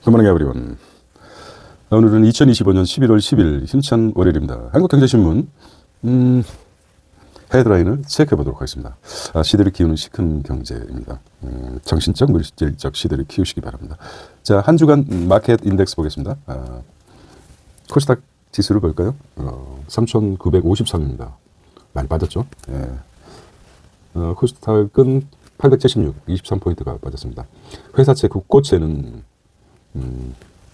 굿모닝 에브리원. 오늘은 2025년 11월 10일 힘찬 월요일입니다. 한국경제신문 헤드라인을 체크해 보도록 하겠습니다. 시대를 키우는 시큰 경제입니다. 정신적, 물질적 시대를 키우시기 바랍니다. 자, 한 주간 마켓 인덱스 보겠습니다. 코스닥 지수를 볼까요? 3,953입니다. 많이 빠졌죠? 예. 코스닥은 876, 23포인트가 빠졌습니다. 회사채, 국고채는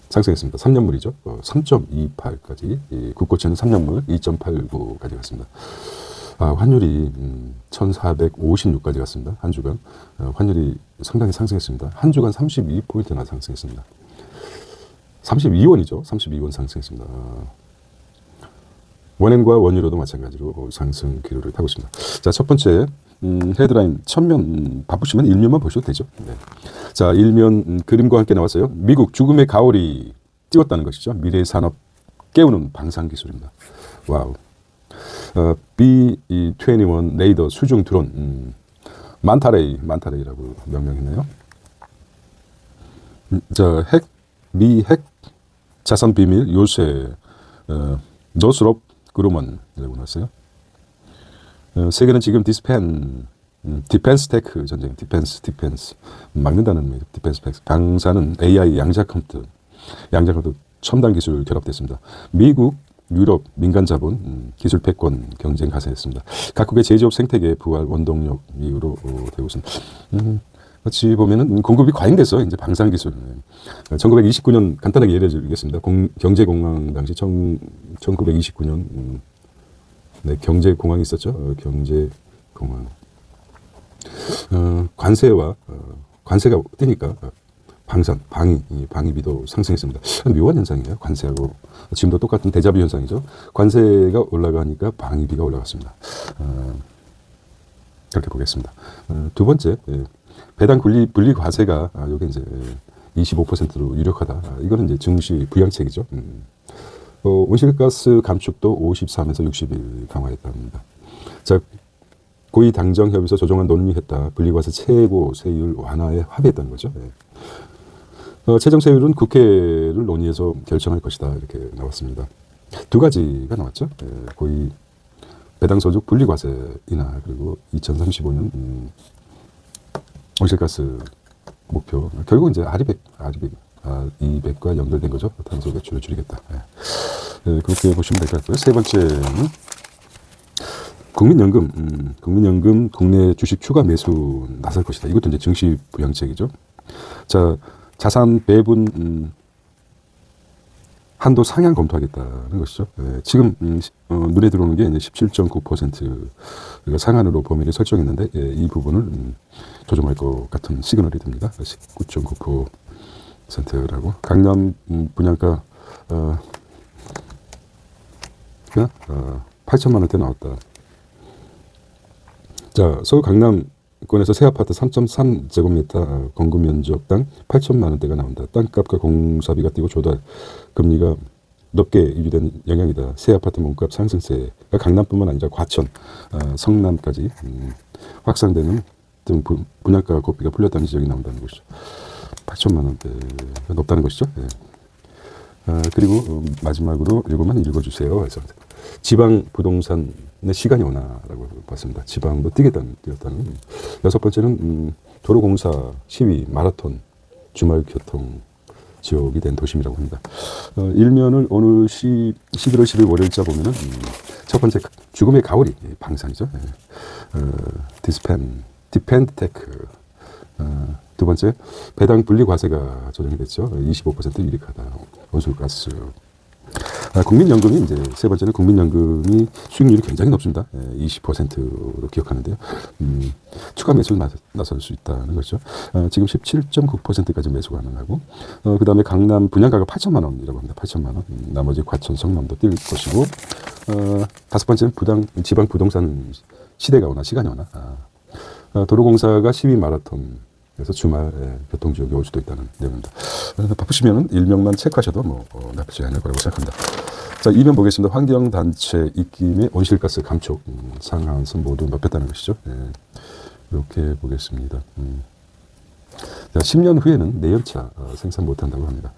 상승했습니다. 3년물이죠. 3.28까지. 국고채는 3년물 2.89까지 갔습니다. 환율이 1,456까지 갔습니다. 한 주간. 환율이 상당히 상승했습니다. 한 주간 32포인트나 상승했습니다. 32원이죠. 32원 상승했습니다. 원엔과 원유로도 마찬가지로 상승 기류를 타고 있습니다. 자, 첫 번째 헤드라인 천면 바쁘시면 일면만 보셔도 되죠. 네. 자, 일면 그림과 함께 나왔어요. 미국 죽음의 가오리 띄웠다는 것이죠. 미래 산업 깨우는 방산 기술입니다. 와우. B-21 레이더 수중 드론 만타레이라고 명명했네요. 자, 미 핵 자산 비밀 요새 노스롭 그루먼이라고 나왔어요. 세계는 지금 디펜스 테크 전쟁, 디펜스 막는다는 의미, 디펜스 테크. 방사는 AI 양자 컴퓨터 첨단 기술 결합됐습니다. 미국, 유럽 민간 자본 기술 패권 경쟁 가세했습니다. 각국의 제조업 생태계 부활 원동력 이유로 되고 있습니다. 같이 보면은 공급이 과잉돼서 이제 방산 기술. 1929년 간단하게 예를 들겠습니다. 경제공황 당시 1929년 네, 경제공황이 있었죠. 경제공황. 관세가 뜨니까 방위비도 상승했습니다. 묘한 현상이에요. 관세하고 지금도 똑같은 데자뷰 현상이죠. 관세가 올라가니까 방위비가 올라갔습니다. 그렇게 보겠습니다. 두 번째, 배당 분리 과세가 여기 이제 25%로 유력하다. 이거는 이제 증시 부양책이죠. 온실가스 감축도 53에서 60일 강화했답니다. 자, 고위 당정 협의소 조정안 논의했다. 분리과세 최고 세율 완화에 합의했다는 거죠. 최종 세율은 국회를 논의해서 결정할 것이다. 이렇게 나왔습니다. 두 가지가 나왔죠. 고위 배당소득 분리과세이나 그리고 2035년 온실가스 목표. 결국 이제 R200과 연결된 거죠. 탄소 배출을 줄이겠다. 그렇게 보시면 될 것 같고요. 세 번째는 국민연금 국내 주식 추가 매수 나설 것이다. 이것도 이제 증시 부양책이죠. 자, 자산 배분 한도 상향 검토하겠다는 것이죠. 지금 눈에 들어오는 게 이제 17.9%가 상한으로 범위를 설정했는데 이 부분을 조정할 것 같은 시그널이 듭니다. 19.9%라고. 강남 분양가 8천만 원대 나왔다. 자, 서울 강남권에서 새 아파트 3.3제곱미터 건급 면적당 8천만 원대가 나온다. 땅값과 공사비가 뛰고 조달 금리가 높게 유지된 영향이다. 새 아파트 몸값 상승세가 강남뿐만 아니라 과천, 성남까지 확산되는 등 분양가 고비가 풀렸다는 지적이 나온다는 것이죠. 8천만 원대가 높다는 것이죠. 그리고 마지막으로 이것만 읽어주세요. 그래서 지방 부동산의 시간이 오나라고 봤습니다. 지방도 뛰었다는. 여섯 번째는 도로공사, 시위, 마라톤, 주말 교통 지옥이 된 도심이라고 합니다. 일면을 오늘 11월 10일 월요일자 보면은 첫 번째 죽음의 가오리 방산이죠. 디펜드 테크. 두 번째, 배당 분리 과세가 조정이 됐죠. 25% 유리하다. 온실가스. 국민연금이 이제 세 번째는 국민연금이 수익률이 굉장히 높습니다. 20%로 기억하는데요. 추가 매수를 나설 수 있다는 거죠. 지금 17.9%까지 매수 가능하고, 그 다음에 강남 분양가가 8천만 원이라고 합니다. 8천만 원. 나머지 과천, 성남도 뛸 것이고, 다섯 번째는 지방 부동산 시대가 오나 시간이 오나. 도로공사가 시위 마라톤. 그래서 주말 교통지역이 올 수도 있다는 내용입니다. 바쁘시면 일명만 체크하셔도 나쁘지 않을 거라고 생각합니다. 자, 2면 보겠습니다. 환경단체 입김의 온실가스 감축 상한선 모두 높였다는 것이죠. 이렇게 보겠습니다. 자, 10년 후에는 내연차 생산 못한다고 합니다.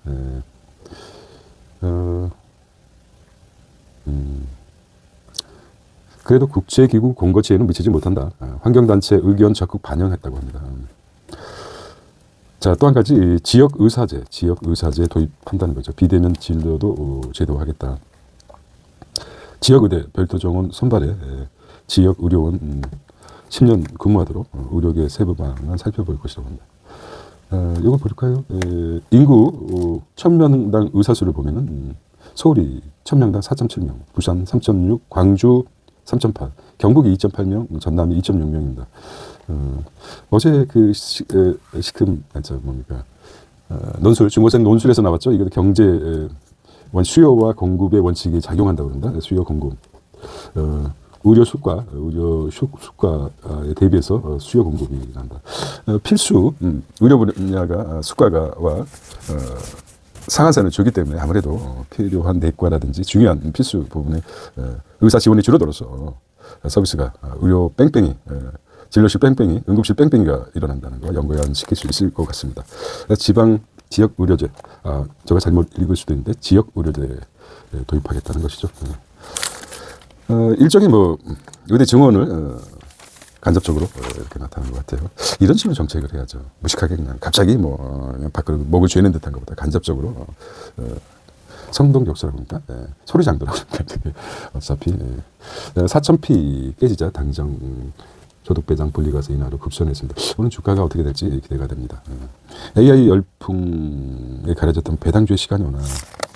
그래도 국제기구 공거치에는 미치지 못한다. 환경단체 의견 적극 반영했다고 합니다. 자, 또 한 가지 지역의사제 도입한다는 거죠. 비대면 진료도 제도화하겠다. 지역의대 별도 정원 선발에 지역의료원 10년 근무하도록 의료계 세부 방안 살펴볼 것이라고 합니다. 이거 볼까요? 인구 1000명당 의사 수를 보면은 서울이 1000명당 4.7명, 부산 3.6, 광주 3.8, 경북이 2.8명, 전남이 2.6명입니다. 어제 그 시금 뭡니까? 논술, 중고생 논술에서 나왔죠. 이거 경제 수요와 공급의 원칙이 작용한다고 그런다. 수요 공급. 의료 수가에 대비해서 수요 공급이 난다. 필수 의료 분야가 수가와 상한선을 주기 때문에 아무래도 필요한 내과라든지 중요한 필수 부분에 의사 지원이 줄어들어서 서비스가 의료 뺑뺑이, 진료실 뺑뺑이, 응급실 뺑뺑이가 일어난다는 거 연관시킬 수 있을 것 같습니다. 지방 지역 의료제, 제가 잘못 읽을 수도 있는데 지역 의료제 도입하겠다는 것이죠. 일종의 의대 증원을 간접적으로 이렇게 나타나는 것 같아요. 이런 식으로 정책을 해야죠. 무식하게 그냥 갑자기 그냥 밖으로 목을 죄는 듯한 것보다 간접적으로 성동격수라고 합니까? 소리 장도라고 합니까? 어차피 4,000피 깨지자 당정 소득 배당 분리과세 인하로 급선했습니다. 오늘 주가가 어떻게 될지 기대가 됩니다. AI 열풍에 가려졌던 배당주의 시간이 오나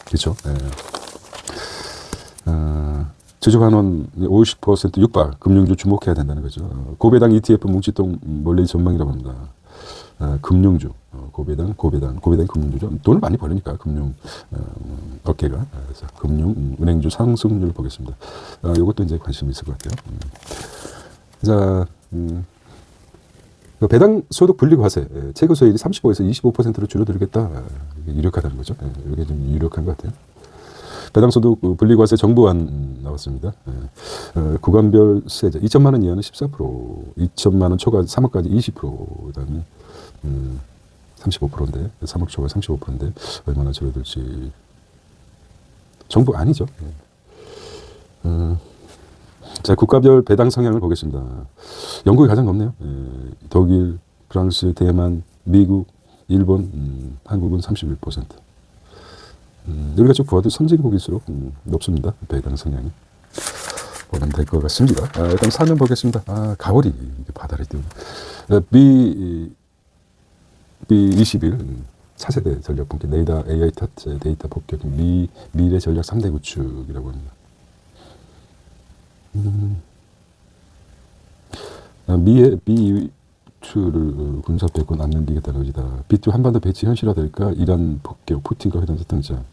그렇죠? 주주환원 50% 육박, 금융주 주목해야 된다는 거죠. 고배당 ETF 뭉치통 몰래 전망이라고 합니다. 금융주, 고배당 금융주죠. 돈을 많이 버리니까 금융 업계가. 그래서 금융, 은행주 상승률 보겠습니다. 이것도 이제 관심이 있을 것 같아요. 자, 배당 소득 분리 과세, 최고소득이 35에서 25%로 줄어들겠다. 이게 유력하다는 거죠. 이게 좀 유력한 것 같아요. 배당소득 분리과세 정부안 나왔습니다. 구간별 세제 2천만 원 이하는 14%, 2천만 원 초과 3억까지 20%, 그다음에 35%인데 3억 초과 35%인데 얼마나 줄어들지. 정부 아니죠. 자, 국가별 배당 성향을 보겠습니다. 영국이 가장 높네요. 독일, 프랑스, 대만, 미국, 일본, 한국은 31%. 우리가 쭉 보아도 선진국일수록 높습니다. 배당 성향이. 보면 될 것 같습니다. 일단 사면 보겠습니다. 가오리, 바다를 띄우는. B21, 차세대 전략 분기, 네이다 AI 탓, 데이터 폭격, 미래 전략 3대 구축이라고 합니다. 미의 B2를 군사 패권 안 넘기겠다는 의지다. B2 한반도 배치 현실화될까? 이란 폭격, 푸틴과 회담 등장.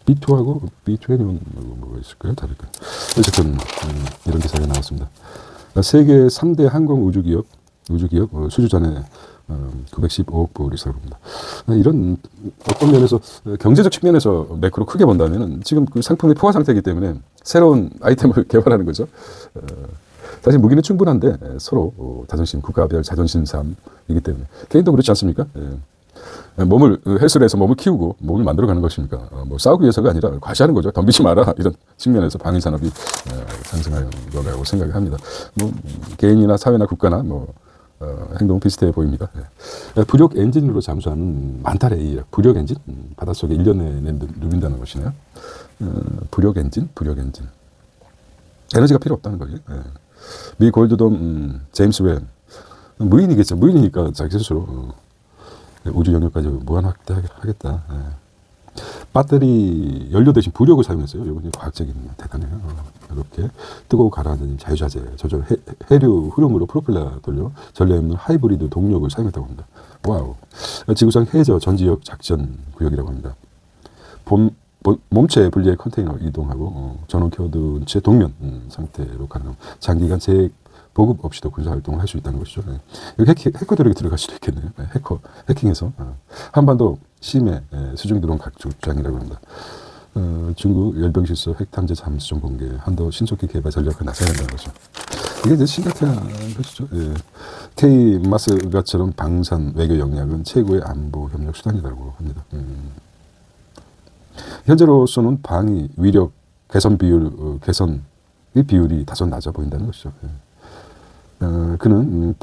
B2하고 B21 뭐가 있을까요? 다를까? 어쨌든 이런 기사가 나왔습니다. 세계 3대 항공 우주기업 수주전에 915억 불이 사고입니다. 이런 어떤 면에서 경제적 측면에서 매크로 크게 본다면은 지금 그 상품이 포화 상태이기 때문에 새로운 아이템을 개발하는 거죠. 사실 무기는 충분한데 서로 자존심, 국가별 자존심 싸움이기 때문에 개인도 그렇지 않습니까? 몸을 헬스를 해서 몸을 키우고 몸을 만들어가는 것입니까? 싸우기 위해서가 아니라 과시하는 거죠. 덤비지 마라 이런 측면에서 방위 산업이 상승하는 거라고 생각을 합니다. 개인이나 사회나 국가나 행동 비슷해 보입니다. 부력 엔진으로 잠수하는 만탈 A, 부력 엔진 바닷속에 1년 내내 누빈다는 것이네요. 부력 엔진. 에너지가 필요 없다는 거예요. 미 골드돔 제임스 웹 무인이겠죠. 무인이니까 자기 스스로 우주 영역까지 무한 확대하겠다. 배터리 연료 대신 부력을 사용했어요. 이건 과학적인 대단해요. 이렇게 뜨거워 가라앉는 자유자재 조절 해류 흐름으로 프로펠러 돌려 전례 없는 하이브리드 동력을 사용했다고 합니다. 와우. 지구상 해저 전지역 작전 구역이라고 합니다. 몸체 분리의 컨테이너 이동하고 전원 켜둔 채 동면 상태로 가능. 장기간 보급 없이도 군사 활동을 할 수 있다는 것이죠. 여기 해커들에게 들어갈 수도 있겠네요. 해킹해서 한반도 심해 수중 드론 각축장이라고 합니다. 중국 열병실서 핵 탐지 잠수정 공개, 한도 신속히 개발 전략을 나서야 한다는 거죠. 이게 이제 심각한 것이죠. 예. K-마스가처럼 방산 외교 역량은 최고의 안보 협력 수단이라고 합니다. 현재로서는 방위 위력 개선 비율 개선의 비율이 다소 낮아 보인다는 것이죠. 예. 그는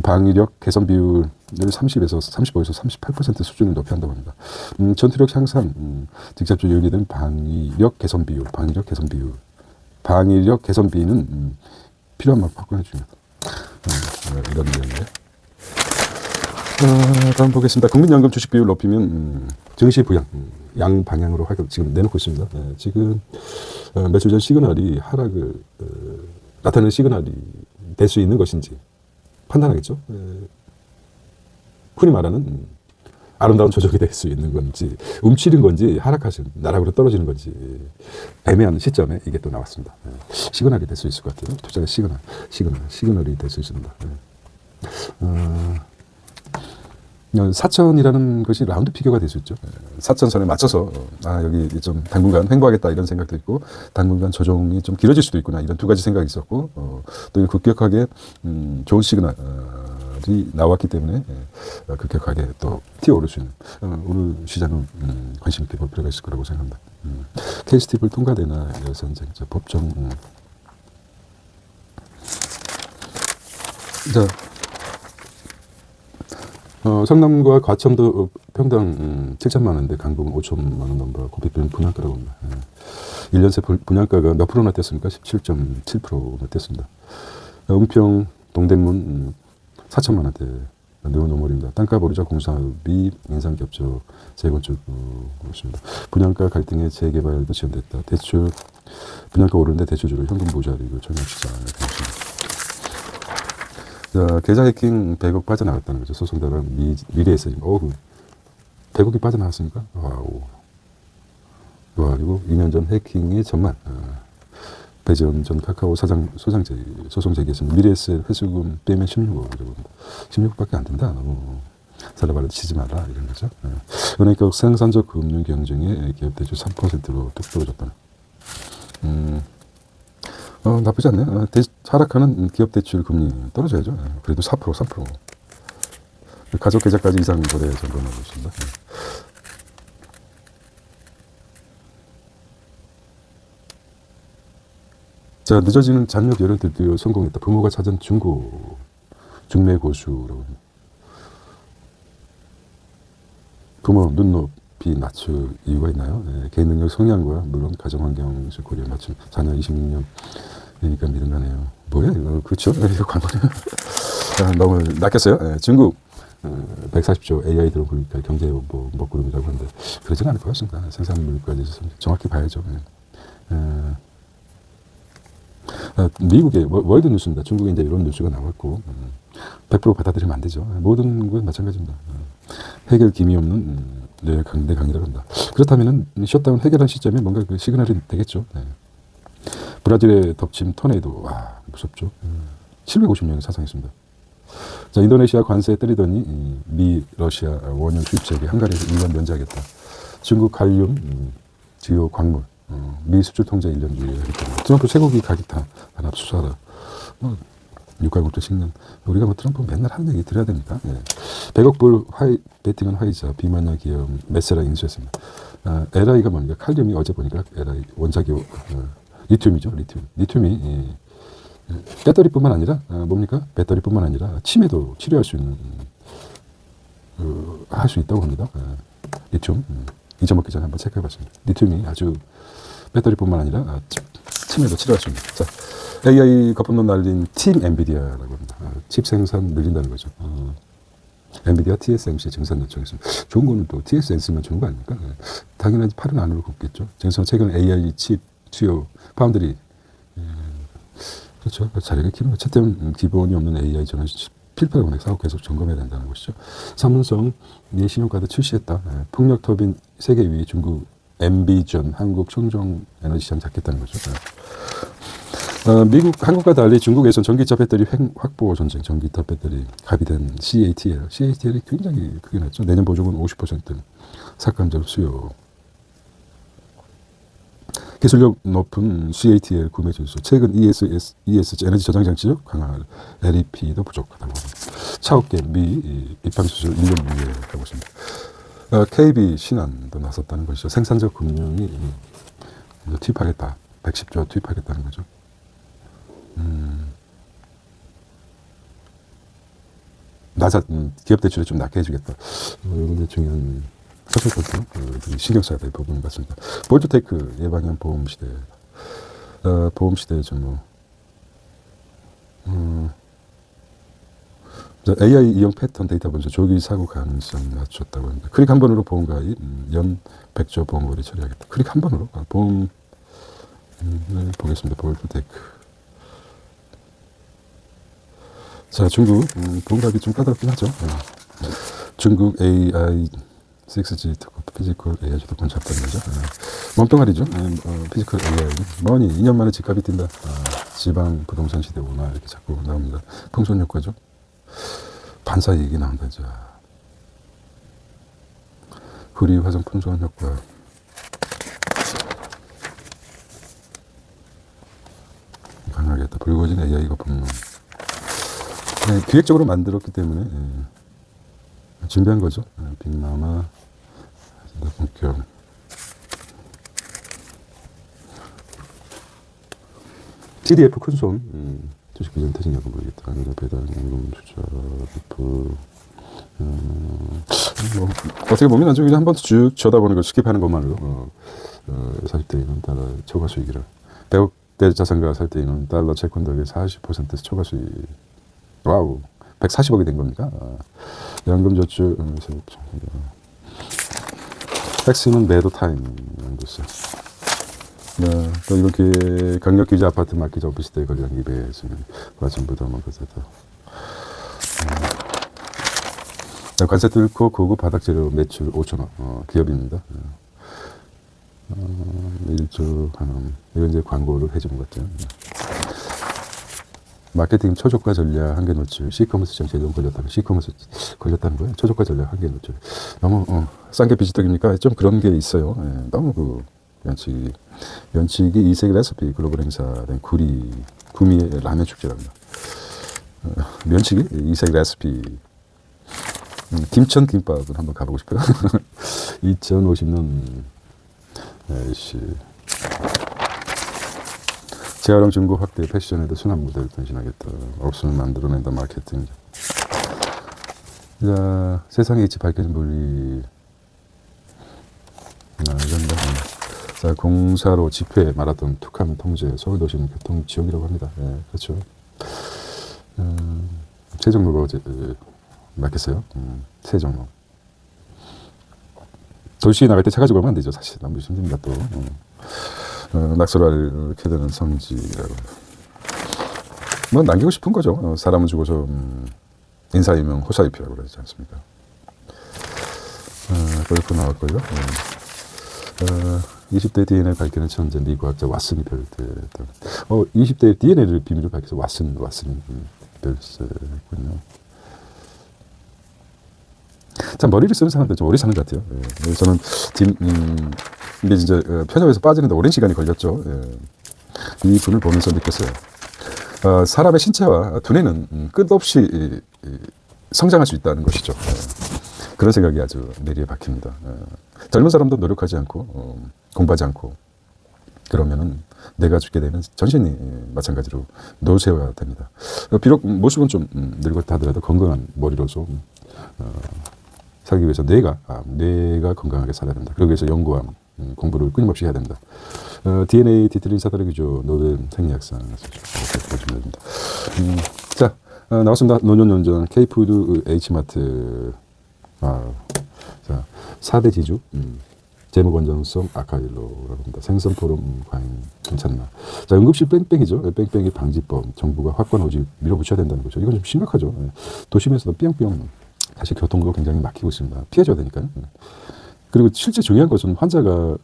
방위력 개선 비율을 30에서 35에서 38% 수준을 높여야 한다고 합니다. 전투력 향상 직접적으로 연계된 방위력 개선 비는 필요한 만큼 확보해 줍니다. 이런 내용이에요. 다음 보겠습니다. 국민연금 주식 비율 높이면 증시 부양 양 방향으로 지금 내놓고 있습니다. 지금 며칠 전 시그널이 하락을 나타내는 시그널이 될 수 있는 것인지 판단하겠죠. 흔히 말하는 아름다운 조정이 될 수 있는 건지 움츠린 건지 하락하신 나락으로 떨어지는 건지 애매한 시점에 이게 또 나왔습니다. 시그널이 될 수 있을 것 같아요. 투자의 시그널이 될 수 있습니다. 4천이라는 것이 라운드 피겨가 될 수 있죠. 4천선에 맞춰서 여기 좀 당분간 횡보하겠다 이런 생각도 있고 당분간 조정이 좀 길어질 수도 있구나 이런 두 가지 생각이 있었고 또 급격하게 좋은 시그널이 나왔기 때문에 급격하게 또 튀어오를 수 있는 오늘 시장은 관심 있게 볼 필요가 있을 거라고 생각합니다. KST를 통과되나 선생 법정 자 성남과 과천도 평당 7천만 원인데 강북은 5천만 원 넘어 고비비는 분양가라고 합니다. 1년 새 분양가가 몇 프로나 뛰었습니까? 17.7%나 뛰었습니다. 은평 동대문 4천만 원대 네오노멀입니다. 땅값 오르자 공사비 인상 겹쳐 재건축 있습니다. 분양가 갈등에 재개발도 지연됐다. 대출 분양가 오르는데 대출주로 현금 모자리고 청약시장 자, 계좌 해킹 100억 빠져나갔다는 거죠. 소송대로 미래에서님. 100억이 빠져나갔습니까? 와우. 그리고 2년 전 해킹의 전만. 배재원 전 카카오 소송 제기했습니다. 미래에셋 회수금 빼면 16억. 16억밖에 안 된다. 너무 살라발을 치지 마라. 이런 거죠. 은행가 생산적 금융 경쟁에 기업 대출 3%로 뚝 떨어졌다. 나쁘지 않네요. 하락하는 기업 대출 금리 떨어져야죠. 그래도 4%. 가족 계좌까지 이상 거래 점검하고 있습니다. 자, 늦어지는 잔여 결혼 들기로 성공했다. 부모가 찾은 중매 고수라고 합니다. 부모 눈높이 낮출 이유가 있나요? 개인 능력 성향과 물론 가정환경에서 고려 맞춤 자녀 26년이니까 미련하네요. 뭐야 이거 그렇죠? 이거 광고네요. 너무 낚였어요. 중국 140조 AI 드론 보니까 경제 먹구름이라고 하는데 그러지는 않을 것 같습니다. 생산물까지 정확히 봐야죠. 미국의 월드 뉴스입니다. 중국에 이제 이런 뉴스가 나왔고 100% 받아들이면 안 되죠. 모든 건 마찬가지입니다. 해결 기미 없는 내강이라고 한다. 그렇다면 셧다운 해결한 시점에 뭔가 그 시그널이 되겠죠. 브라질의 덮침 토네이도 무섭죠. 750명이 사상했습니다. 자, 인도네시아 관세 때리더니 미 러시아 원유 수입 재개 한가리에서 1년 면제하겠다. 중국 갈륨 지요 광물 미 수출 통제 1년 유예하겠다. 트럼프 쇠고기 가격 다 압수수하라. 육가국도 식량. 우리가 트럼프 맨날 하는 얘기 드려야 됩니까? 100억 불 베팅한 화이자 비만약 기업 메세라 인수했습니다. LI가 뭡니까? 칼륨이 어제 보니까 LI 원자기 리튬이죠. 리튬이 배터리뿐만 아니라 뭡니까? 배터리뿐만 아니라 치매도 치료할 수 있는 할 수 있다고 합니다. 리튬 잊어먹기 전에 한번 체크해봤습니다. 리튬이 아주 배터리뿐만 아니라 치매도 치료할 수 있는. 자, AI 거품론 날린 팀 엔비디아라고 합니다. 칩 생산 늘린다는 거죠. 엔비디아 TSMC 증산 요청했습니다. 좋은 거는 또 TSMC만 좋은 거 아닙니까? 당연히 팔은 안으로 굽겠죠. 증산 최근 AI 칩 수요 파운드리 그렇죠. 자리가 길어요. 채점 기본이 없는 AI 전환 필패를 원액 사고 계속 점검해야 된다는 것이죠. 삼성 내 신용카드 출시했다. 풍력 터빈 세계 2위 중국 MB전 한국 청정 에너지 시장 잡겠다는 거죠. 미국 한국과 달리 중국에선 전기차 배터리 확보 전쟁, 전기차 배터리 가비된 CATL이 굉장히 크게 났죠. 내년 보조금 50% 삭감제로 수요. 기술력 높은 CATL 구매 준수, 최근 ESG 에너지 저장 장치 강화, LEP도 부족하다고 합니다. 차업계 미 입항 수술 1년 이후에 하고 있습니다. KB 신한도 나섰다는 것이죠. 생산적 금융이 투입하겠다. 110조 투입하겠다는 거죠. 기업 대출을 좀 낮게 해주겠다. 이건 중요한 서술부터 신경 써야 될 부분 같습니다. 볼트테크 예방형 보험 시대, 보험 시대죠. AI 이용 패턴 데이터 분석, 조기 사고 가능성 낮췄다고 합니다. 클릭 한 번으로 보험 가입, 연 100조 보험 거래 처리하겠다. 클릭 한 번으로 보험 보겠습니다. 볼트테크. 자, 중국 보험 가입이 좀 까다롭긴 하죠. 중국 AI 6G 특허 피지컬 AI 주도권 잡다는 거죠. 몸뚱아리죠. 피지컬 AI. 뭐니 2년 만에 집값이 뛴다. 지방 부동산 시대 오나 이렇게 자꾸 나옵니다. 풍선 효과죠. 반사 얘기 나온다. 자, 구리 화성 풍선 효과. 강하겠다. 불거진 AI가 분노. 기획적으로 만들었기 때문에 준비한 거죠. 빅마마 본격. CDF 큰손 주식 비전 퇴직 여부 모르겠다. 배당 연금 투자 베프. 뭐 어떻게 보면 나중에 그냥 한 번 쭉 쳐다보는 걸 스킵하는 것만으로 40대인은 달러 초과 수익이라. 100억대 자산가 살 때에는 달러 채권덕에 40% 초과 수익. 와우, 140억이 된 겁니까? 연금저축, 팩스는 매도 타임, 연구세. 또 이렇게 강력규제 아파트 맡기자 오피스텔 관련 기배했으면 전부 다 먹었다. 관세 뚫고 고급 바닥재료 매출 5천억, 기업입니다. 1조 한원. 이건 이제 광고를 해주는 거죠. 마케팅 초저가 전략 한계 노출, 시커머스 정책에 걸렸다는, 시커머스 걸렸다는 거예요. 초저가 전략 한계 노출. 너무 싼 게 비지떡입니까? 좀 그런 게 있어요. 너무 연칙이 이세계 레시피 글로벌 행사된 구미의 라면 축제랍니다. 면치기 이세계 레시피. 김천 김밥은 한번 가보고 싶어요. 2050년 재활용 중고 확대, 패션에도 순환 모델을 변신하겠다. 없으면 만들어낸다. 마케팅. 자, 세상의 이치 밝혀진 분리. 이런다. 자, 공사로 집회 마라톤 툭하면 통제. 서울도시는 교통지옥이라고 합니다. 그렇죠. 최종로가 어제 맡겼어요. 최종로. 도시 나갈 때 차 가지고 가면 안 되죠. 사실 너무 힘듭니다. 또 낙서를 이렇게 되는 성지라고. 뭐 남기고 싶은 거죠. 사람은 죽어서 인사이명 호사이피라고 그러지 않습니까? 그렇게 나왔고요. 20대 DNA 밝히는 천재 미 과학자 왓슨이 별세했다. 20대 DNA를 비밀을 밝혀서 왓슨이 별세했군요. 참 머리를 쓰는 사람들 좀 오래 사는 것 같아요. 저는 이게 진짜 편협에서 빠지는데 오랜 시간이 걸렸죠. 이 분을 보면서 느꼈어요. 사람의 신체와 두뇌는 끝없이 성장할 수 있다는 것이죠. 그런 생각이 아주 뇌리에 박힙니다. 젊은 사람도 노력하지 않고 공부하지 않고 그러면은 내가 죽게 되면 전신이 마찬가지로 노쇠화 됩니다. 비록 모습은 좀 늙었다 하더라도 건강한 머리로서 살기 위해서 뇌가 건강하게 살아야 된다. 그러기 위해서 연구와 공부를 끊임없이 해야 된다. DNA 뒤틀린 사다리 규조 노벨 생리학상 보시면 됩니다. 자, 나왔습니다. 노년연전 K푸드 H마트. 자, 4대 지주. 제목 원전성 아카일로라고 합니다. 생선 포럼 과잉 괜찮나. 자, 응급실 뺑뺑이죠. 뺑뺑이 방지법. 정부가 확관 오직 밀어붙여야 된다는 거죠. 이건 좀 심각하죠. 도심에서도 뿅뿅. 사실 교통도 굉장히 막히고 있습니다. 피해줘야 되니까요. 그리고 실제 중요한 것은 환자가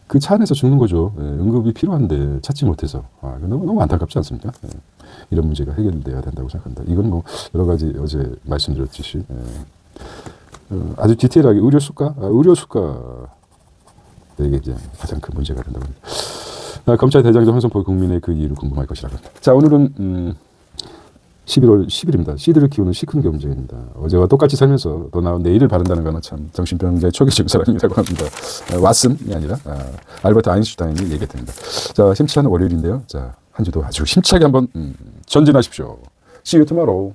그 차 안에서 죽는 거죠. 응급이 필요한데 찾지 못해서. 너무 안타깝지 않습니까? 이런 문제가 해결돼야 된다고 생각합니다. 이건 뭐 여러 가지 어제 말씀드렸듯이 아주 디테일하게 의료 수가 이게 이제 가장 큰 문제가 된다고 합니다. 검찰 대장정 황선포 국민의 그 이유를 궁금할 것이라고 합니다. 자, 오늘은 11월 10일입니다. 씨들을 키우는 시 큰 경제입니다. 어제와 똑같이 살면서 또 나온 내일을 바른다는 거는 참 정신병자의 초기 증사람이라고 합니다. 왓슨이 아니라 알버트 아인슈타인이 얘기했답니다. 자, 심취한 월요일인데요. 자, 한 주도 아주 힘차게 한번 전진하십시오. See you tomorrow.